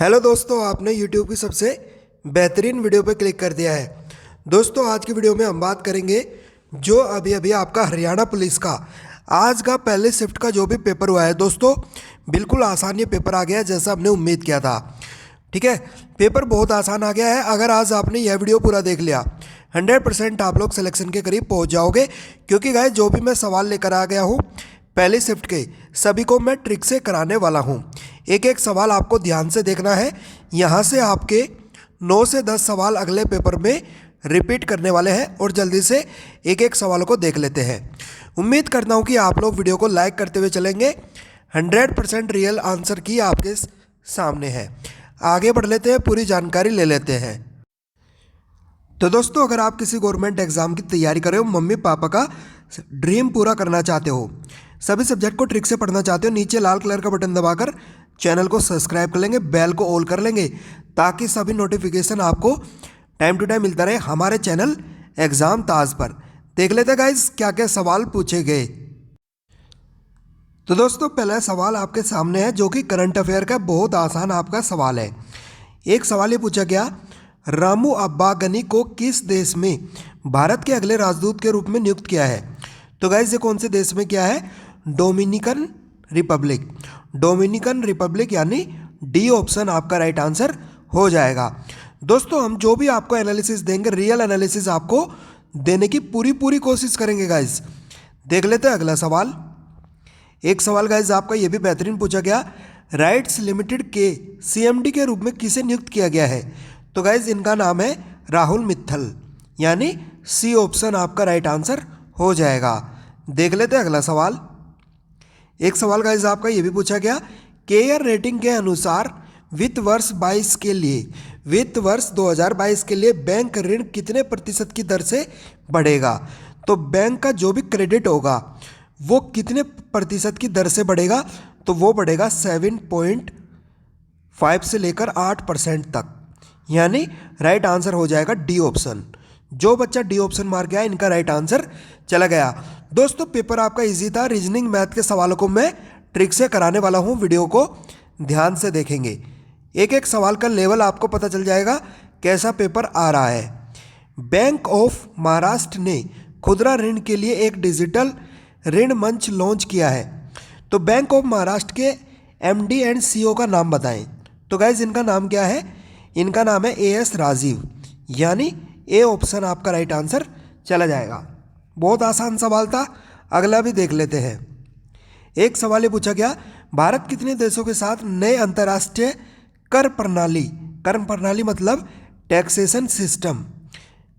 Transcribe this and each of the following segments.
Hello दोस्तों, आपने YouTube की सबसे बेहतरीन वीडियो पर क्लिक कर दिया है। दोस्तों, आज की वीडियो में हम बात करेंगे जो अभी अभी आपका हरियाणा पुलिस का आज का पहले शिफ्ट का जो भी पेपर हुआ है। दोस्तों, बिल्कुल आसान ये पेपर आ गया है जैसा हमने उम्मीद किया था। ठीक है, पेपर बहुत आसान आ गया है। अगर आज आपने यह वीडियो पूरा देख लिया 100% आप लोग सिलेक्शन के करीब पहुंच जाओगे, क्योंकि गाइस जो भी मैं सवाल लेकर आ गया हूँ पहले शिफ्ट के सभी को मैं ट्रिक से कराने वाला हूँ। एक एक सवाल आपको ध्यान से देखना है। यहाँ से आपके 9 से 10 सवाल अगले पेपर में रिपीट करने वाले हैं और जल्दी से एक एक सवालों को देख लेते हैं। उम्मीद करता हूँ कि आप लोग वीडियो को लाइक करते हुए चलेंगे। 100% रियल आंसर की आपके सामने है। आगे बढ़ लेते हैं, पूरी जानकारी ले लेते हैं। तो दोस्तों, अगर आप किसी गवर्नमेंट एग्जाम की तैयारी कर रहे हो, मम्मी पापा का ड्रीम पूरा करना चाहते हो, सभी सब्जेक्ट को ट्रिक से पढ़ना चाहते हो, नीचे लाल कलर का बटन दबाकर चैनल को सब्सक्राइब कर लेंगे, बेल को ऑल कर लेंगे ताकि सभी नोटिफिकेशन आपको टाइम टू टाइम मिलता रहे हमारे चैनल एग्जाम ताज पर। देख लेते गाइस क्या क्या सवाल पूछे गए। तो दोस्तों, पहला सवाल आपके सामने है जो कि करंट अफेयर का बहुत आसान आपका सवाल है। एक सवाल ये पूछा गया, रामू अब्बा गनी को किस देश में भारत के अगले राजदूत के रूप में नियुक्त किया है? तो गाइस ये कौन से देश में किया है? Dominican Republic. डोमिनिकन रिपब्लिक यानी डी ऑप्शन आपका राइट आंसर हो जाएगा। दोस्तों, हम जो भी आपको एनालिसिस देंगे, रियल एनालिसिस आपको देने की पूरी कोशिश करेंगे गाइस। देख लेते हैं अगला सवाल। एक सवाल गाइस आपका ये भी बेहतरीन पूछा गया, राइट्स लिमिटेड के सीएमडी के रूप में किसे नियुक्त किया गया है? तो गाइस इनका नाम है राहुल मित्तल, यानी सी ऑप्शन आपका राइट आंसर हो जाएगा। देख लेते हैं अगला सवाल। एक सवाल गाइस आपका ये भी पूछा गया, केयर रेटिंग के अनुसार वित्त वर्ष 22 के लिए, वित्त वर्ष 2022 के लिए बैंक ऋण कितने प्रतिशत की दर से बढ़ेगा? तो बैंक का जो भी क्रेडिट होगा वो कितने प्रतिशत की दर से बढ़ेगा? तो वो बढ़ेगा 7.5 से लेकर 8% तक, यानी राइट आंसर हो जाएगा डी ऑप्शन। जो बच्चा डी ऑप्शन मार गया इनका राइट आंसर चला गया। दोस्तों, पेपर आपका इजी था। रीजनिंग मैथ के सवालों को मैं ट्रिक से कराने वाला हूं, वीडियो को ध्यान से देखेंगे। एक एक सवाल का लेवल आपको पता चल जाएगा कैसा पेपर आ रहा है। बैंक ऑफ महाराष्ट्र ने खुदरा ऋण के लिए एक डिजिटल ऋण मंच लॉन्च किया है। तो बैंक ऑफ महाराष्ट्र के एमडी एंड सीईओ का नाम बताएं। तो गाइज इनका नाम क्या है? इनका नाम है एएस राजीव, यानी ए ऑप्शन आपका राइट आंसर चला जाएगा। बहुत आसान सवाल था। अगला भी देख लेते हैं। एक सवाल ये पूछा गया, भारत कितने देशों के साथ नए अंतर्राष्ट्रीय कर प्रणाली मतलब टैक्सेशन सिस्टम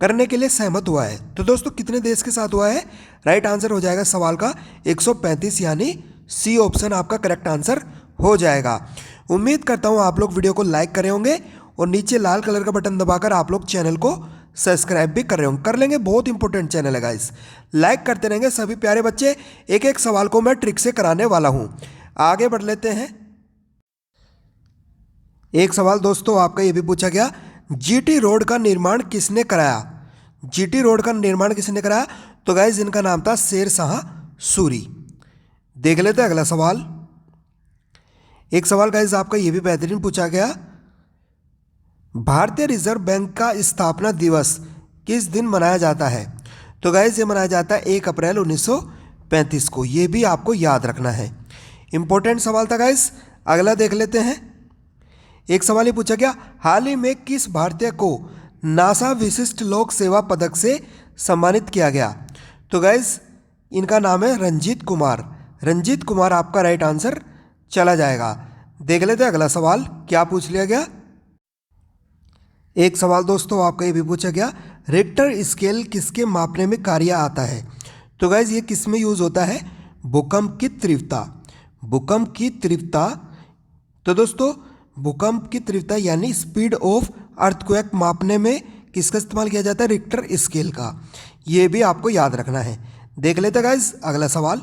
करने के लिए सहमत हुआ है? तो दोस्तों, कितने देश के साथ हुआ है? राइट आंसर हो जाएगा सवाल का 135, यानी सी ऑप्शन आपका करेक्ट आंसर हो जाएगा। उम्मीद करता हूं आप लोग वीडियो को लाइक कर रहे होंगे और नीचे लाल कलर का बटन दबाकर आप लोग चैनल को सब्सक्राइब भी कर रहे होंगे। कर लेंगे, बहुत इंपॉर्टेंट चैनल है गाइस। लाइक करते रहेंगे सभी प्यारे बच्चे। एक एक सवाल को मैं ट्रिक से कराने वाला हूं। आगे बढ़ लेते हैं। एक सवाल दोस्तों आपका ये भी पूछा गया, जीटी रोड का निर्माण किसने कराया? जीटी रोड का निर्माण किसने कराया? तो गाइस इनका नाम था शेर शाह सूरी। देख लेते हैं अगला सवाल। एक सवाल गाइस आपका ये भी बेहतरीन पूछा गया, भारतीय रिजर्व बैंक का स्थापना दिवस किस दिन मनाया जाता है? तो गाइस ये मनाया जाता है 1 अप्रैल 1935 को। ये भी आपको याद रखना है। इंपॉर्टेंट सवाल था गाइस। अगला देख लेते हैं। एक सवाल ये पूछा गया, हाल ही में किस भारतीय को नासा विशिष्ट लोक सेवा पदक से सम्मानित किया गया? तो गाइस इनका नाम है रंजीत कुमार। रंजीत कुमार आपका राइट आंसर चला जाएगा। देख लेते हैं अगला सवाल क्या पूछ लिया गया। एक सवाल दोस्तों आपका ये भी पूछा गया, रिक्टर स्केल किसके मापने में कार्य आता है? तो गाइज ये किस में यूज होता है? भूकंप की तीव्रता। भूकंप की तीव्रता। तो दोस्तों, भूकंप की तीव्रता यानी स्पीड ऑफ अर्थक्वेक मापने में किसका इस्तेमाल किया जाता है? रिक्टर स्केल का। ये भी आपको याद रखना है। देख लेते हैं गाइज अगला सवाल।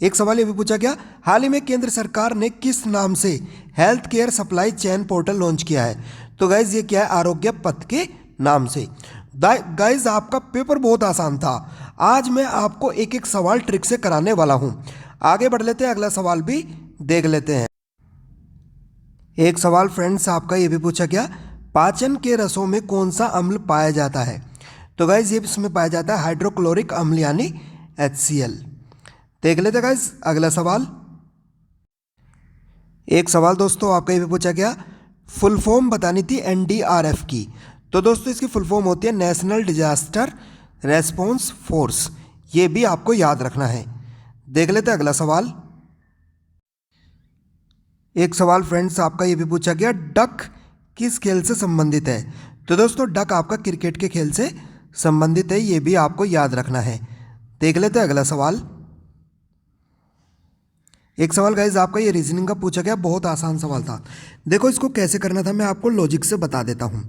एक सवाल ये भी पूछा गया, हाल ही में केंद्र सरकार ने किस नाम से health care supply chain portal launch किया है? तो गाइज ये क्या है? आरोग्य पथ के नाम से। गाइज आपका पेपर बहुत आसान था। आज मैं आपको एक एक सवाल ट्रिक से कराने वाला हूं। आगे बढ़ लेते हैं, अगला सवाल भी देख लेते हैं। एक सवाल फ्रेंड्स आपका ये भी पूछा गया, पाचन के रसों में कौन सा अम्ल पाया जाता है? तो गाइज ये इसमें पाया जाता है हाइड्रोक्लोरिक अम्ल यानी HCl। देख लेते गाइज अगला सवाल। एक सवाल दोस्तों आपका ये भी पूछा गया, फुल फॉर्म बतानी थी NDRF की। तो दोस्तों इसकी फुल फॉर्म होती है नेशनल डिजास्टर रेस्पॉन्स फोर्स। ये भी आपको याद रखना है। देख लेते हैं अगला सवाल। एक सवाल फ्रेंड्स आपका ये भी पूछा गया, डक किस खेल से संबंधित है? तो दोस्तों डक आपका क्रिकेट के खेल से संबंधित है। ये भी आपको याद रखना है। देख लेते हैं अगला सवाल। एक सवाल गाइज आपका ये रीजनिंग का पूछा गया, बहुत आसान सवाल था। देखो इसको कैसे करना था मैं आपको लॉजिक से बता देता हूँ।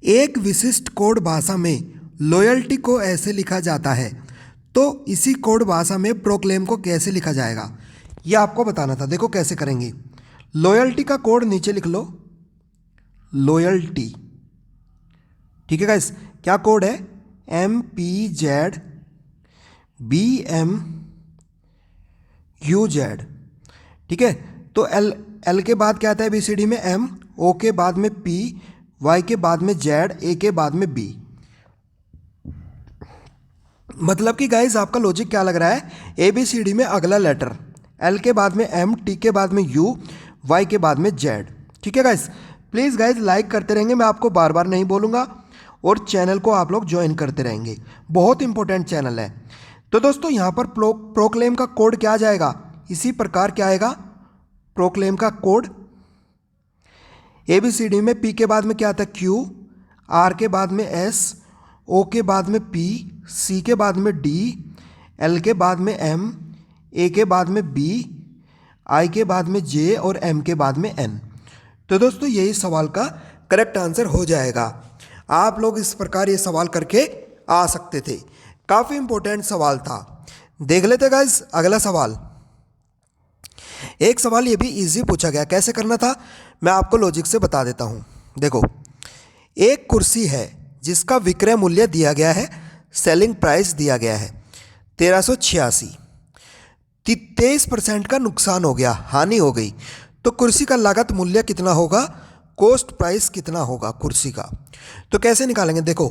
एक विशिष्ट कोड भाषा में लॉयल्टी को ऐसे लिखा जाता है, तो इसी कोड भाषा में प्रोक्लेम को कैसे लिखा जाएगा, ये आपको बताना था। देखो कैसे करेंगे। लॉयल्टी का कोड नीचे लिख लो, लॉयल्टी। ठीक है गाइस, क्या कोड है? MPZBMUZ। ठीक है, तो एल के बाद क्या आता है BCD में? M, O के बाद में P, Y के बाद में Z, A के बाद में B। मतलब कि गाइस आपका लॉजिक क्या लग रहा है? ABCD में अगला लेटर, L के बाद में M, T के बाद में U, Y के बाद में Z। ठीक है गाइस, प्लीज़ गाइस लाइक करते रहेंगे, मैं आपको बार बार नहीं बोलूँगा, और चैनल को आप लोग ज्वाइन करते रहेंगे, बहुत इंपॉर्टेंट चैनल है। तो दोस्तों यहाँ पर प्रोक्लेम का कोड क्या आ जाएगा? इसी प्रकार क्या आएगा प्रोक्लेम का कोड? ABCD में P के बाद में क्या आता है? Q, R के बाद में S, O के बाद में P, C के बाद में D, L के बाद में M, A के बाद में B, I के बाद में J और M के बाद में N। तो दोस्तों यही सवाल का करेक्ट आंसर हो जाएगा। आप लोग इस प्रकार ये सवाल करके आ सकते थे, काफ़ी इंपॉर्टेंट सवाल था। देख लेते गाइस अगला सवाल। एक सवाल ये भी इजी पूछा गया, कैसे करना था मैं आपको लॉजिक से बता देता हूँ। देखो, एक कुर्सी है जिसका विक्रय मूल्य दिया गया है, सेलिंग प्राइस दिया गया है 1386। 23% का नुकसान हो गया, हानि हो गई, तो कुर्सी का लागत मूल्य कितना होगा? कॉस्ट प्राइस कितना होगा कुर्सी का? तो कैसे निकालेंगे? देखो,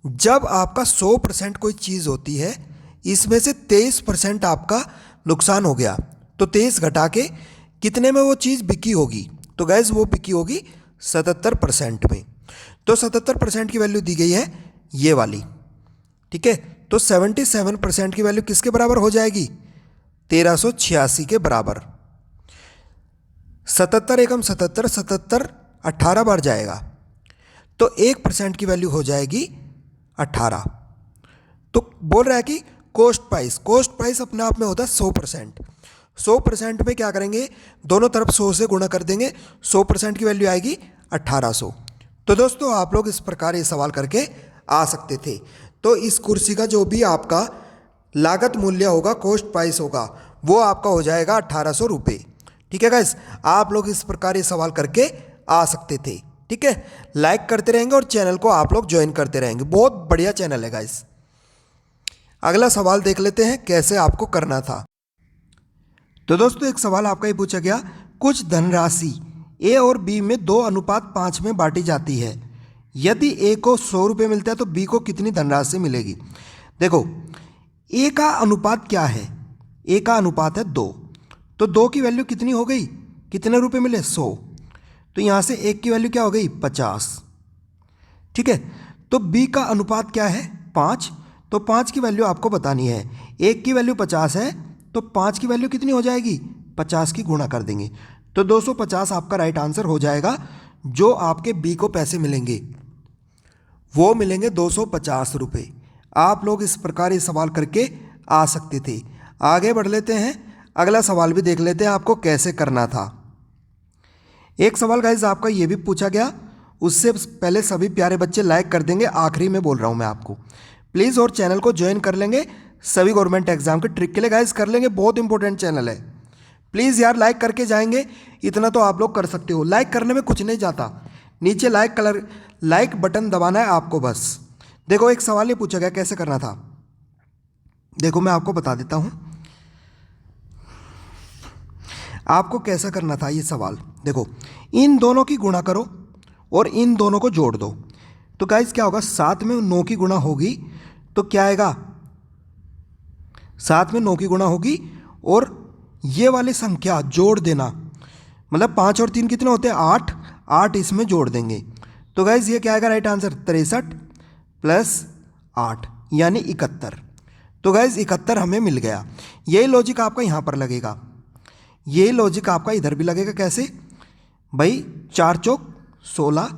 जब आपका 100% कोई चीज़ होती है, इसमें से 23% आपका नुकसान हो गया, तो 23 घटा के कितने में वो चीज़ बिकी होगी? तो गैस वो बिकी होगी 77% में। तो 77% की वैल्यू दी गई है ये वाली। ठीक है, तो 77% की वैल्यू किसके बराबर हो जाएगी? 1386 के बराबर। 77 एकम 77, 77 18 बार जाएगा, तो 1% की वैल्यू हो जाएगी 18। तो बोल रहा है कि कॉस्ट प्राइस अपने आप में होता है 100%। 100% में क्या करेंगे? दोनों तरफ 100 से गुणा कर देंगे, 100% की वैल्यू आएगी 1800। तो दोस्तों आप लोग इस प्रकार ये सवाल करके आ सकते थे। तो इस कुर्सी का जो भी आपका लागत मूल्य होगा, कॉस्ट प्राइस होगा, वो आपका हो जाएगा 1800 रुपये। ठीक है गाइस, आप लोग इस प्रकार ये सवाल करके आ सकते थे। ठीक है, लाइक करते रहेंगे और चैनल को आप लोग ज्वाइन करते रहेंगे, बहुत बढ़िया चैनल है गाइस। अगला सवाल देख लेते हैं कैसे आपको करना था। तो दोस्तों एक सवाल आपका ये पूछा गया, कुछ धनराशि A और B में 2:5 में बांटी जाती है। यदि A को 100 रुपये मिलता है तो B को कितनी धनराशि मिलेगी? देखो, A का अनुपात क्या है? A का अनुपात है 2, तो 2 की वैल्यू कितनी हो गई? कितने रुपए मिले? 100। तो यहाँ से 1 की वैल्यू क्या हो गई? 50। ठीक है, तो B का अनुपात क्या है? 5। तो 5 की वैल्यू आपको बतानी है। 1 की वैल्यू 50 है, तो 5 की वैल्यू कितनी हो जाएगी? 50 की गुणा कर देंगे, तो 250 आपका राइट आंसर हो जाएगा। जो आपके B को पैसे मिलेंगे वो मिलेंगे 250 रुपये। आप लोग इस प्रकार ये सवाल करके आ सकते थे। आगे बढ़ लेते हैं, अगला सवाल भी देख लेते हैं आपको कैसे करना था। एक सवाल गाइस आपका ये भी पूछा गया, उससे पहले सभी प्यारे बच्चे लाइक कर देंगे, आखिरी में बोल रहा हूँ मैं आपको प्लीज़, और चैनल को ज्वाइन कर लेंगे सभी गवर्नमेंट एग्जाम के ट्रिक के लिए गाइस कर लेंगे, बहुत इंपॉर्टेंट चैनल है। प्लीज़ यार लाइक करके जाएंगे, इतना तो आप लोग कर सकते हो। लाइक करने में कुछ नहीं जाता, नीचे लाइक बटन दबाना है आपको बस। देखो एक सवाल ये पूछा गया कैसे करना था, देखो मैं आपको बता देता हूँ आपको कैसा करना था ये सवाल। देखो इन दोनों की गुणा करो और इन दोनों को जोड़ दो। तो गाइस क्या होगा, 7 में 9 की गुणा होगी तो क्या आएगा, 7 में 9 की गुणा होगी और ये वाली संख्या जोड़ देना, मतलब 5 और 3 कितने होते हैं, 8, 8 इसमें जोड़ देंगे। तो गाइस ये क्या आएगा राइट आंसर, 63 प्लस 8 यानी 71। तो गाइस 71 हमें मिल गया। यही लॉजिक आपका यहाँ पर लगेगा, यही लॉजिक आपका इधर भी लगेगा। कैसे भाई, 4 चौक 16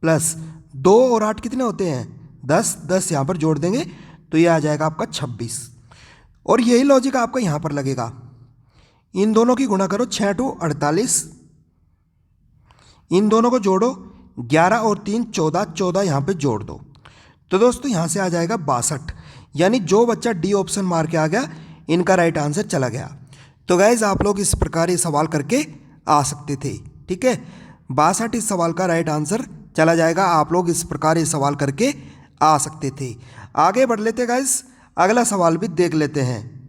प्लस 2 और 8 कितने होते हैं, 10, 10 यहाँ पर जोड़ देंगे तो ये आ जाएगा आपका 26। और यही लॉजिक आपका यहाँ पर लगेगा, इन दोनों की गुणा करो, 6 टू 48, इन दोनों को जोड़ो, 11 और 3 14, 14 यहाँ पे जोड़ दो। तो दोस्तों यहाँ से आ जाएगा 62, यानी जो बच्चा डी ऑप्शन मार के आ गया इनका राइट आंसर चला गया। तो गाइज आप लोग इस प्रकार ये सवाल करके आ सकते थे, ठीक है। 62 इस सवाल का राइट आंसर चला जाएगा, आप लोग इस प्रकार ये सवाल करके आ सकते थे। आगे बढ़ लेते गाइज, अगला सवाल भी देख लेते हैं।